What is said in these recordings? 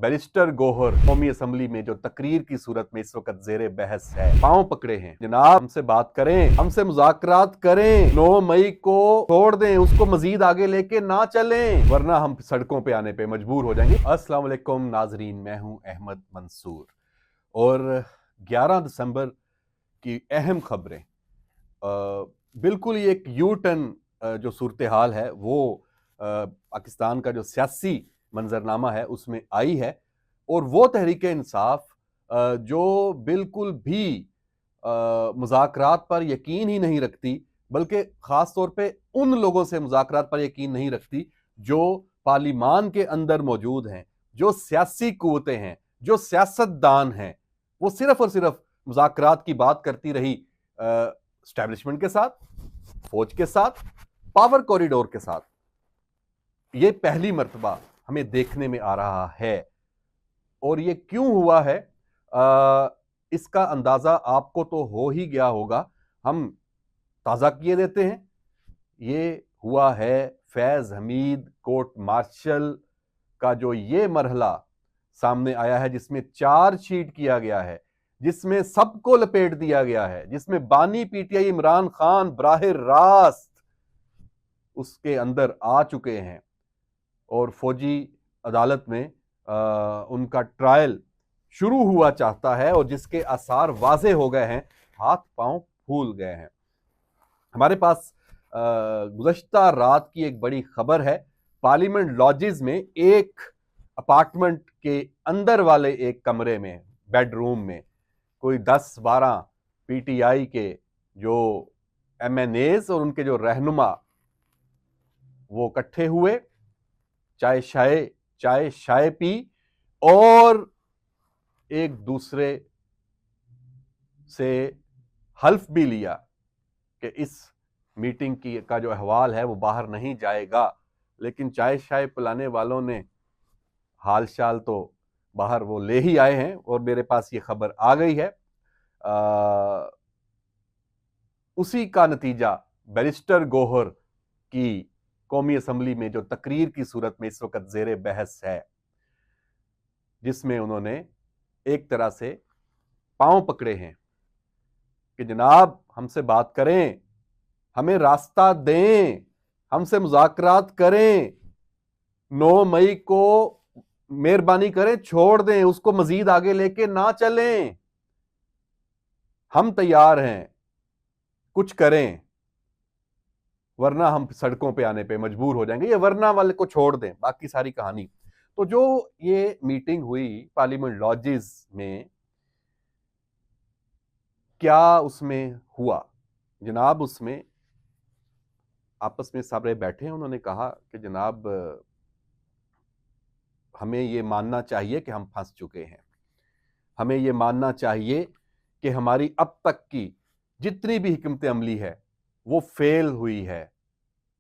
Barrister Gauhar कौमी assembly में जो तकरीर की सूरत में इस वक्त जेरे बहस है, पांव पकड़े हैं। जनाब हमसे बात करें, हमसे मुज़ाकरात करें, 9 मई को छोड़ दें, उसको मजीद आगे लेके ना चलें, वरना हम सड़कों पे आने पे मजबूर हो जाएंगे। अस्सलाम वालेकुम नाजरीन, मैं हूं अहमद मंसूर और 11 दिसंबर की अहम खबरें, बिल्कुल ये एक यू टर्न जो सूरत हाल है वो पाकिस्तान का जो सियासी मंजरनामा है उसमें आई है। और वो तहरीक इंसाफ जो बिल्कुल भी मुज़ाकरात पर यकीन ही नहीं रखती, बल्कि ख़ास तौर पे उन लोगों से मुज़ाकरात पर यकीन नहीं रखती जो पार्लिमान के अंदर मौजूद हैं, जो सियासी कुव्वतें हैं, जो सियासतदान हैं, वो सिर्फ और सिर्फ मुज़ाकरात की बात करती रही एस्टैब्लिशमेंट के साथ, फौज के साथ, पावर कॉरिडोर के साथ। ये पहली मर्तबा हमें देखने में आ रहा है। और ये क्यों हुआ है इसका अंदाजा आपको तो हो ही गया होगा, हम ताज़ा किए देते हैं। ये हुआ है फैज हमीद कोर्ट मार्शल का जो ये मरहला सामने आया है, जिसमें चार्जशीट किया गया है, जिसमें सबको लपेट दिया गया है, जिसमें बानी पीटीआई इमरान खान बराह रास्त उसके अंदर आ चुके हैं और फौजी अदालत में उनका ट्रायल शुरू हुआ चाहता है और जिसके आसार वाजे हो गए हैं, हाथ पांव फूल गए हैं। हमारे पास गुज़श्ता रात की एक बड़ी खबर है। पार्लियामेंट लॉजेस में एक अपार्टमेंट के अंदर वाले एक कमरे में, बेडरूम में, कोई 10-12 पीटीआई के जो एमएनएस और उनके जो रहनुमा वो इकट्ठे हुए, चाय शाय पी और एक दूसरे से हल्फ भी लिया कि इस मीटिंग की का जो अहवाल है वो बाहर नहीं जाएगा। लेकिन चाय शाय पिलाने वालों ने हाल चाल तो बाहर वो ले ही आए हैं और मेरे पास ये खबर आ गई है। उसी का नतीजा बैरिस्टर गौहर की कौमी असम्बली में जो तकरीर की सूरत में इस वक्त जेरे बहस है, जिसमें उन्होंने एक तरह से पांव पकड़े हैं कि जनाब हमसे बात करें, हमें रास्ता दें, हमसे मुज़ाकरात करें, 9 मई को मेहरबानी करें छोड़ दें, उसको मजीद आगे लेके ना चलें, हम तैयार हैं, कुछ करें, वरना हम सड़कों पे आने पे मजबूर हो जाएंगे। ये वरना वाले को छोड़ दें, बाकी सारी कहानी। तो जो ये मीटिंग हुई पार्लियामेंट लॉजेस में, क्या उसमें हुआ जनाब? उसमें आपस में सारे बैठे हैं, उन्होंने कहा कि जनाब हमें ये मानना चाहिए कि हम फंस चुके हैं, हमें ये मानना चाहिए कि हमारी अब तक की जितनी भी हिकमत अमली है वो फेल हुई है,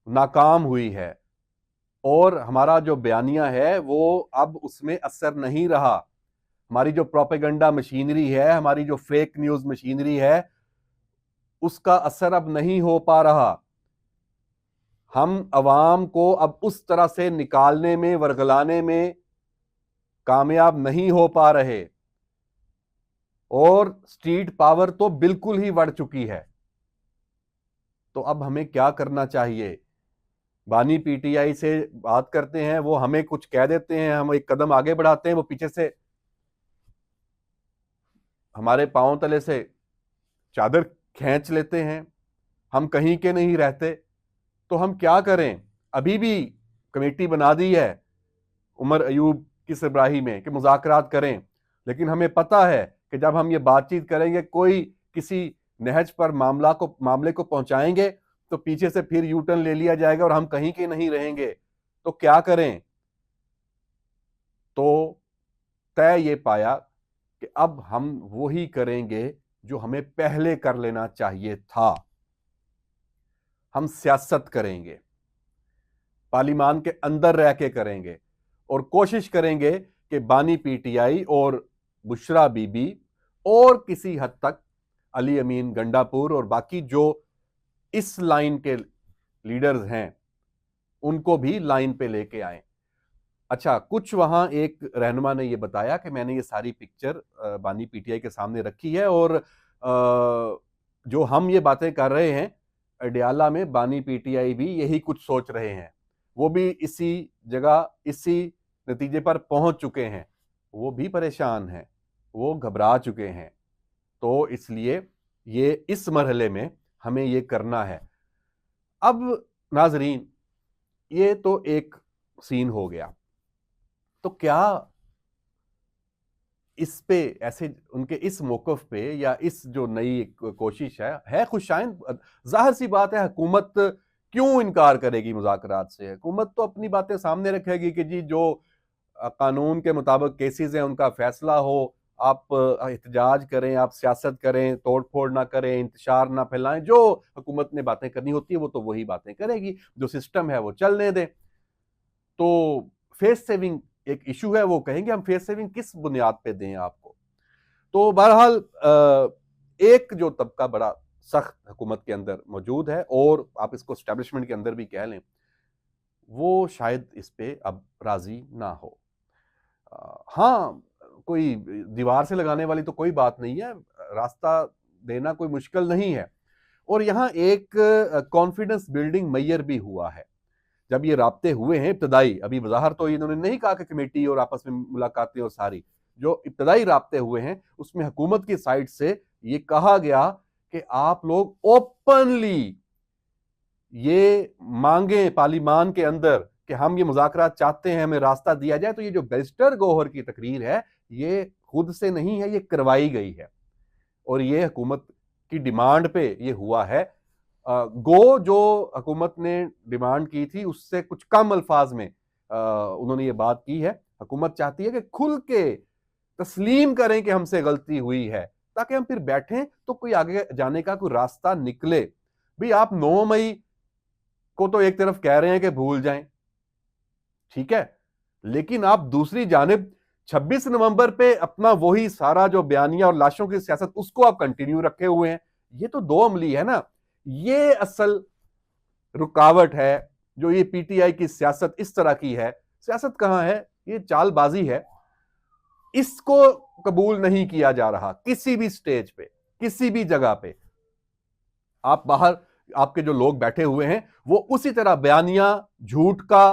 नाकाम हुई है, और हमारा जो बयानिया है वो अब उसमें असर नहीं रहा। हमारी जो प्रोपेगेंडा मशीनरी है, हमारी जो फेक न्यूज मशीनरी है, उसका असर अब नहीं हो पा रहा। हम अवाम को अब उस तरह से निकालने में, वर्गलाने में कामयाब नहीं हो पा रहे और स्ट्रीट पावर तो बिल्कुल ही बढ़ चुकी है। तो अब हमें क्या करना चाहिए? बानी पीटीआई से बात करते हैं, वो हमें कुछ कह देते हैं, हम एक कदम आगे बढ़ाते हैं, वो पीछे से हमारे पांव तले से चादर खींच लेते हैं, हम कहीं के नहीं रहते। तो हम क्या करें? अभी भी कमेटी बना दी है उमर अयूब की सरबराही में कि मुज़ाकरात करें, लेकिन हमें पता है कि जब हम ये बातचीत करेंगे, कोई किसी नहज पर मामले को पहुंचाएंगे तो पीछे से फिर यू टर्न ले लिया जाएगा और हम कहीं के नहीं रहेंगे। तो क्या करें? तो तय ये पाया कि अब हम वही करेंगे जो हमें पहले कर लेना चाहिए था। हम सियासत करेंगे, पार्लियामान के अंदर रह के करेंगे और कोशिश करेंगे कि बानी पीटीआई और बुशरा बीबी और किसी हद तक अली अमीन गंडापुर और बाकी जो इस लाइन के लीडर्स हैं उनको भी लाइन पे लेके आए। अच्छा, कुछ वहां एक रहनुमा ने ये बताया कि मैंने ये सारी पिक्चर बानी पीटीआई के सामने रखी है और जो हम ये बातें कर रहे हैं अडियाला में बानी पीटीआई भी यही कुछ सोच रहे हैं, वो भी इसी जगह इसी नतीजे पर पहुंच चुके हैं, वो भी परेशान हैं, वो घबरा चुके हैं। तो इसलिए ये इस मरहले में हमें ये करना है। अब नाजरीन, ये तो एक सीन हो गया, तो क्या इस पे ऐसे उनके इस मौकफ पे या इस जो नई कोशिश है खुशाइन, जाहिर सी बात है हुकूमत क्यों इनकार करेगी मुज़ाकरात से। हुकूमत तो अपनी बातें सामने रखेगी कि जी जो कानून के मुताबिक केसेस हैं उनका फैसला हो, आप एहतजाज करें, आप सियासत करें, तोड़ फोड़ ना करें, इंतशार ना फैलाएं, जो हुकूमत ने बातें करनी होती है वो तो वही बातें करेगी, जो सिस्टम है वो चलने दें। तो फेस सेविंग एक इशू है, वो कहेंगे हम फेस सेविंग किस बुनियाद पे दें आपको। तो बहरहाल एक जो तबका बड़ा सख्त हुकूमत के अंदर मौजूद है और आप इसको स्टैब्लिशमेंट के अंदर भी कह लें, वो शायद इस पे अब राजी ना हो। हाँ, कोई दीवार से लगाने वाली तो कोई बात नहीं है, रास्ता देना कोई मुश्किल नहीं है। और यहाँ एक कॉन्फिडेंस बिल्डिंग मैयर भी हुआ है। जब ये राब्ते हुए हैं इब्तदाई, अभी ज़ाहिर तो इन्होंने नहीं कहा कि कमेटी और आपस में मुलाकातें और सारी, जो इब्तदाई राब्ते हुए हैं उसमें हुकूमत की साइड से ये कहा गया कि आप लोग ओपनली ये मांगे पार्लिमान के अंदर कि हम ये मुज़ाकरात चाहते हैं, हमें रास्ता दिया जाए। तो ये जो बैरिस्टर गौहर की तकरीर है ये खुद से नहीं है, ये करवाई गई है और ये हुकूमत की डिमांड पे ये हुआ है। गो जो हुकूमत ने डिमांड की थी उससे कुछ कम अल्फाज में उन्होंने ये बात की है। हुकूमत चाहती है कि खुल के तस्लीम करें कि हमसे गलती हुई है, ताकि हम फिर बैठें तो कोई आगे जाने का कोई रास्ता निकले। भाई आप 9 मई को तो एक तरफ कह रहे हैं कि भूल जाएं, ठीक है, लेकिन आप दूसरी जानिब 26 नवंबर पे अपना वही सारा जो बयानिया और लाशों की सियासत उसको आप कंटिन्यू रखे हुए हैं। ये तो दो अमली है ना, ये असल रुकावट है जो ये पीटीआई की सियासत इस तरह की है। सियासत कहां है, ये चालबाजी है, इसको कबूल नहीं किया जा रहा किसी भी स्टेज पे, किसी भी जगह पे। आप बाहर आपके जो लोग बैठे हुए हैं वो उसी तरह बयानिया झूठ का,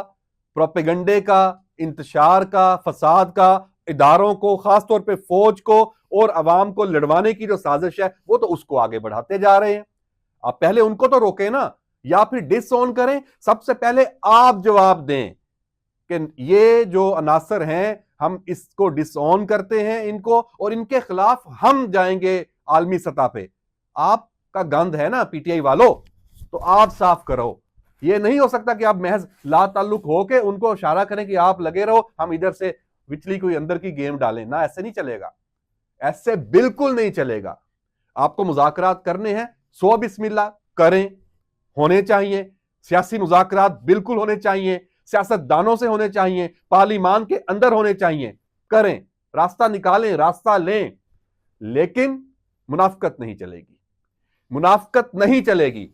प्रोपेगंडे का, इंतशार का, फसाद का, इदारों को खासतौर पे फौज को और अवाम को लड़वाने की जो साजिश है वो तो उसको आगे बढ़ाते जा रहे हैं। आप पहले उनको तो रोके ना, या फिर डिसऑन करें। सबसे पहले आप जवाब दें कि ये जो अनासर हैं हम इसको डिसऑन करते हैं इनको, और इनके खिलाफ हम जाएंगे आलमी सतह पे। आपका गंद है ना पीटीआई वालों, तो आप साफ करो। ये नहीं हो सकता कि आप महज ला ताल्लुक होके उनको इशारा करें कि आप लगे रहो, हम इधर से विचली कोई अंदर की गेम डालें ना। ऐसे नहीं चलेगा, ऐसे बिल्कुल नहीं चलेगा। आपको मुज़ाकरात करने हैं, सो बिस्मिल्लाह करें, होने चाहिए। सियासी मुज़ाकरात बिल्कुल होने चाहिए, सियासतदानों से होने चाहिए, पार्लिमान के अंदर होने चाहिए। करें, रास्ता निकालें, रास्ता लें, लेकिन मुनाफकत नहीं चलेगी, मुनाफकत नहीं चलेगी।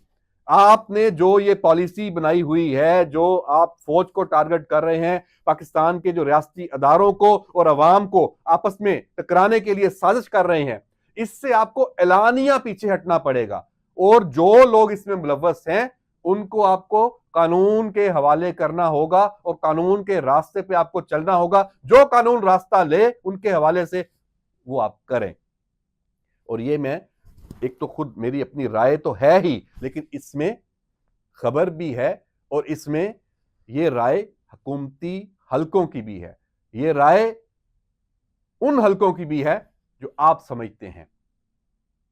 आपने जो ये पॉलिसी बनाई हुई है, जो आप फौज को टारगेट कर रहे हैं, पाकिस्तान के जो रियासती अदारों को और अवाम को आपस में टकराने के लिए साजिश कर रहे हैं, इससे आपको एलानिया पीछे हटना पड़ेगा। और जो लोग इसमें मुलव्वस हैं उनको आपको कानून के हवाले करना होगा और कानून के रास्ते पे आपको चलना होगा। जो कानून रास्ता ले उनके हवाले से वो आप करें। और ये मैं एक तो खुद मेरी अपनी राय तो है ही, लेकिन इसमें खबर भी है और इसमें ये राय हुकूमती हलकों की भी है, ये राय उन हलकों की भी है जो आप समझते हैं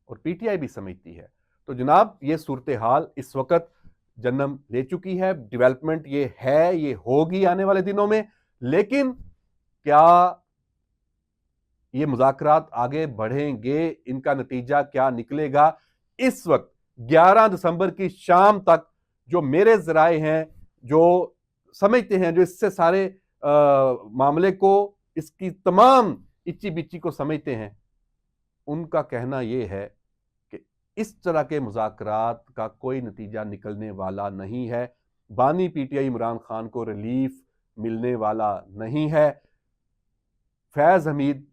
और पीटीआई भी समझती है। तो जनाब ये सूरत हाल इस वक्त जन्म ले चुकी है, डेवलपमेंट ये है, ये होगी आने वाले दिनों में। लेकिन क्या ये मुज़ाकरात आगे बढ़ेंगे, इनका नतीजा क्या निकलेगा, इस वक्त 11 दिसंबर की शाम तक जो मेरे ज़राए हैं, जो समझते हैं, जो इससे सारे मामले को, इसकी तमाम इच्ची बिच्ची को समझते हैं, उनका कहना यह है कि इस तरह के मुज़ाकरात का कोई नतीजा निकलने वाला नहीं है। बानी पीटीआई इमरान खान को रिलीफ मिलने वाला नहीं है। फैज़ हमीद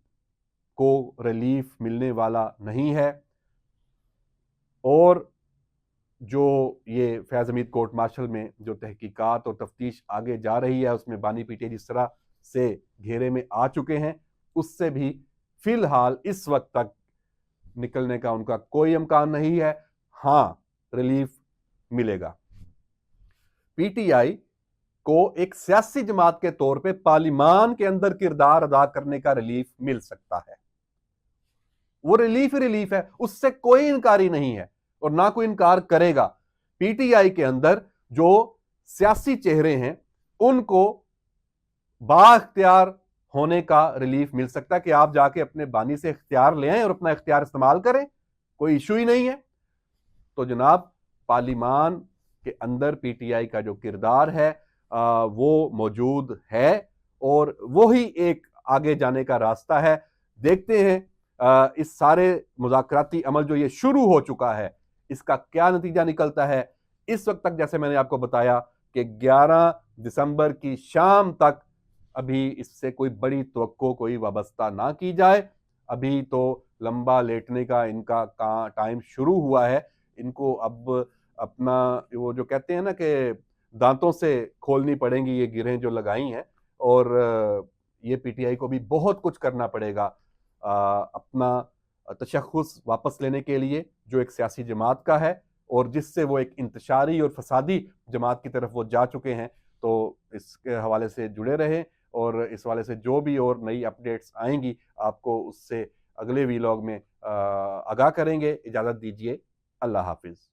को रिलीफ मिलने वाला नहीं है। और जो ये फैज़ हमीद कोर्ट मार्शल में जो तहकीकात और तफ्तीश आगे जा रही है, उसमें बानी पीटीआई जिस तरह से घेरे में आ चुके हैं, उससे भी फिलहाल इस वक्त तक निकलने का उनका कोई इम्कान नहीं है। हाँ, रिलीफ मिलेगा। पीटीआई को एक सियासी जमात के तौर पे पार्लिमान के अंदर किरदार अदा करने का रिलीफ मिल सकता है। वो रिलीफ ही रिलीफ है, उससे कोई इनकारी नहीं है और ना कोई इनकार करेगा। पीटीआई के अंदर जो सियासी चेहरे हैं उनको बाख्तियार होने का रिलीफ मिल सकता है कि आप जाके अपने बानी से इख्तियार ले आएं और अपना इख्तियार इस्तेमाल करें, कोई इशू ही नहीं है। तो जनाब, पार्लिमान के अंदर पीटीआई का जो किरदार है वो मौजूद है और वो ही एक आगे जाने का रास्ता है। देखते हैं इस सारे मुज़ाकराती अमल जो ये शुरू हो चुका है, इसका क्या नतीजा निकलता है। इस वक्त तक जैसे मैंने आपको बताया कि 11 दिसंबर की शाम तक अभी इससे कोई बड़ी तवक्को कोई वाबस्ता ना की जाए। अभी तो लंबा लेटने का इनका टाइम शुरू हुआ है। इनको अब अपना वो जो कहते हैं ना कि दांतों से खोलनी पड़ेंगी ये गिरहें जो लगाई हैं, और ये पीटीआई को भी बहुत कुछ करना पड़ेगा अपना तशख़्ख़ुस वापस लेने के लिए, जो एक सियासी जमात का है और जिससे वो एक इंतशारी और फसादी जमात की तरफ वो जा चुके हैं। तो इसके हवाले से जुड़े रहें और इस हवाले से जो भी और नई अपडेट्स आएंगी आपको उससे अगले वीलॉग में आगाह करेंगे। इजाज़त दीजिए, अल्लाह हाफिज़।